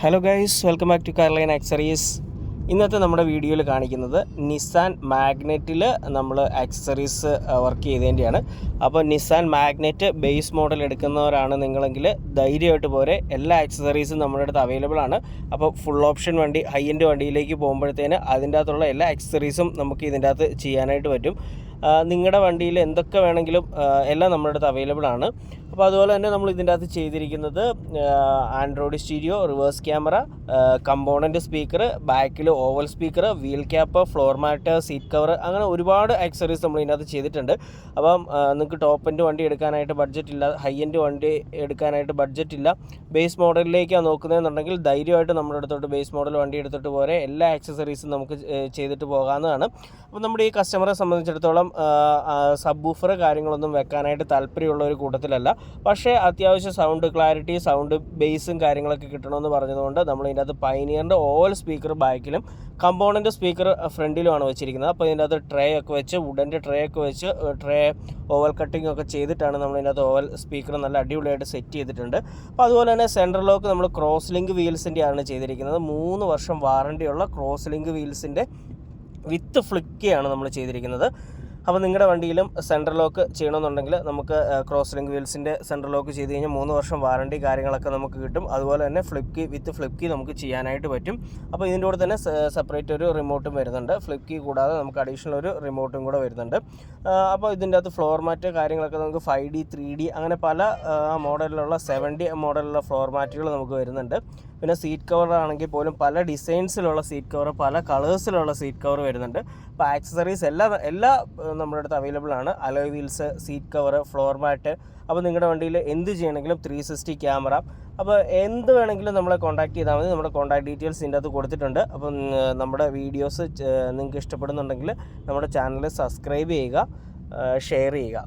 Hello guys, welcome back to Carline accessories. ഇന്നത്തെ നമ്മുടെ വീഡിയോയിൽ കാണിക്കുന്നത് നിസാൻ മാഗ്നറ്റിൽ നമ്മൾ ആക്സസറീസ് വർക്ക് ചെയ്തതിൻ്റെയാണ്. അപ്പോൾ നിസാൻ മാഗ്നറ്റ് ബേസ് മോഡൽ എടുക്കുന്നവരാണ് നിങ്ങളെങ്കിൽ ധൈര്യമായിട്ട് പോരെ, എല്ലാ ആക്സസറീസും നമ്മുടെ അടുത്ത് അവൈലബിൾ ആണ്. അപ്പോൾ ഫുൾ ഓപ്ഷൻ വണ്ടി, ഹൈ എൻഡ് വണ്ടിയിലേക്ക് പോകുമ്പോഴത്തേന് അതിൻ്റെ അകത്തുള്ള എല്ലാ ആക്സസറീസും നമുക്ക് ഇതിൻ്റെ അകത്ത് ചെയ്യാനായിട്ട് പറ്റും. നിങ്ങളുടെ വണ്ടിയിൽ എന്തൊക്കെ വേണമെങ്കിലും എല്ലാം നമ്മുടെ അടുത്ത് അവൈലബിൾ ആണ്. അപ്പോൾ അതുപോലെ തന്നെ നമ്മൾ ഇതിൻ്റെ അകത്ത് ചെയ്തിരിക്കുന്നത് Android stereo, reverse camera, component speaker, ബാക്കിൽ oval speaker, wheel cap, floor mat, seat cover, അങ്ങനെ ഒരുപാട് ആക്സസറീസ് നമ്മൾ ഇതിനകത്ത് ചെയ്തിട്ടുണ്ട്. അപ്പം നിങ്ങൾക്ക് ടോപ്പ് എൻഡ് വണ്ടി എടുക്കാനായിട്ട് ബഡ്ജറ്റ് ഇല്ല, ഹൈ എൻഡ് വണ്ടി എടുക്കാനായിട്ട് ബഡ്ജറ്റ് ഇല്ല, ബേസ് മോഡലിലേക്കാണ് നോക്കുന്നതെന്നുണ്ടെങ്കിൽ ധൈര്യമായിട്ട് നമ്മുടെ അടുത്തോട്ട് ബേസ് മോഡൽ വണ്ടി എടുത്തിട്ട് പോരെ, എല്ലാ ആക്സസറീസും നമുക്ക് ചെയ്തിട്ട് പോകാവുന്നതാണ്. അപ്പോൾ നമ്മുടെ ഈ കസ്റ്റമറെ സംബന്ധിച്ചിടത്തോളം സബ് വൂഫർ കാര്യങ്ങളൊന്നും വെക്കാനായിട്ട് താല്പര്യമുള്ള ഒരു കൂട്ടത്തിലല്ല. പക്ഷേ അത്യാവശ്യം സൗണ്ട് ക്ലാരിറ്റി, സൗണ്ട് ബേസും കാര്യങ്ങളൊക്കെ കിട്ടണമെന്ന് പറഞ്ഞതുകൊണ്ട് നമ്മൾ ഇതിൻ്റെ അകത്ത് പൈനിയറിൻ്റെ ഓവൽ സ്പീക്കർ ബാക്കിലും കമ്പോണൻ്റ് സ്പീക്കർ ഫ്രണ്ടിലുമാണ് വെച്ചിരിക്കുന്നത്. അപ്പോൾ ഇതിൻ്റെ അകത്ത് ട്രേ ഒക്കെ വെച്ച്, വുഡൻ്റെ ട്രേ ഒക്കെ വെച്ച്, ട്രേ ഓവൽ കട്ടിംഗ് ഒക്കെ ചെയ്തിട്ടാണ് നമ്മൾ ഇതിൻ്റെ അകത്ത് ഓവൽ സ്പീക്കർ നല്ല അടിപൊളിയായിട്ട് സെറ്റ് ചെയ്തിട്ടുണ്ട്. അപ്പോൾ അതുപോലെ തന്നെ സെൻട്രൽ ലോക്ക് നമ്മൾ ക്രോസ് ലിങ്ക് വീൽസിൻ്റെ ആണ് ചെയ്തിരിക്കുന്നത്. 3 വർഷം വാറണ്ടിയുള്ള ക്രോസ് ലിങ്ക് വീൽസിൻ്റെ വിത്ത് ഫ്ലിക്കിയാണ് നമ്മൾ ചെയ്തിരിക്കുന്നത്. അപ്പോൾ നിങ്ങളുടെ വണ്ടിയിലും സെൻട്രൽ ലോക്ക് ചെയ്യണമെന്നുണ്ടെങ്കിൽ നമുക്ക് ക്രോസ് ലിങ്ക് വീൽസിൻ്റെ സെൻട്രൽ ലോക്ക് ചെയ്ത് കഴിഞ്ഞാൽ 3 വർഷം വാറണ്ടി കാര്യങ്ങളൊക്കെ നമുക്ക് കിട്ടും. അതുപോലെ തന്നെ ഫ്ലിപ്പ് വിത്ത് ഫ്ലിപ്പ് നമുക്ക് ചെയ്യാനായിട്ട് പറ്റും. അപ്പോൾ ഇതിൻ്റെ കൂടെ തന്നെ സെപ്പറേറ്റ് ഒരു റിമോട്ടും വരുന്നുണ്ട്. ഫ്ലിപ്പ് കൂടാതെ നമുക്ക് അഡീഷണൽ ഒരു റിമോട്ടും കൂടെ വരുന്നുണ്ട്. അപ്പോൾ ഇതിൻ്റെ അകത്ത് ഫ്ലോർ മാറ്റ് കാര്യങ്ങളൊക്കെ നമുക്ക് 5D 3D അങ്ങനെ പല മോഡലിലുള്ള 7D മോഡലിലുള്ള ഫ്ലോർ മാറ്റുകൾ നമുക്ക് വരുന്നുണ്ട്. പിന്നെ സീറ്റ് കവർ ആണെങ്കിൽ പോലും പല ഡിസൈൻസിലുള്ള സീറ്റ് കവർ, പല കളേഴ്സിലുള്ള സീറ്റ് കവർ വരുന്നുണ്ട്. അപ്പോൾ ആക്സസറീസ് എല്ലാ നമ്മുടെ അടുത്ത് അവൈലബിൾ ആണ്. Alloy wheels, seat cover, floor mat. അപ്പോൾ നിങ്ങളുടെ വണ്ടിയിൽ എന്ത് ചെയ്യണമെങ്കിലും 360 ക്യാമറ, അപ്പോൾ എന്ത് വേണമെങ്കിലും നമ്മളെ കോൺടാക്ട് ചെയ്താൽ മതി. നമ്മുടെ കോൺടാക്ട് ഡീറ്റെയിൽസ് ഇതിൻ്റെ അകത്ത് കൊടുത്തിട്ടുണ്ട്. അപ്പം നമ്മുടെ വീഡിയോസ് നിങ്ങൾക്ക് ഇഷ്ടപ്പെടുന്നുണ്ടെങ്കിൽ നമ്മുടെ ചാനൽ സബ്സ്ക്രൈബ് ചെയ്യുക, ഷെയർ ചെയ്യുക.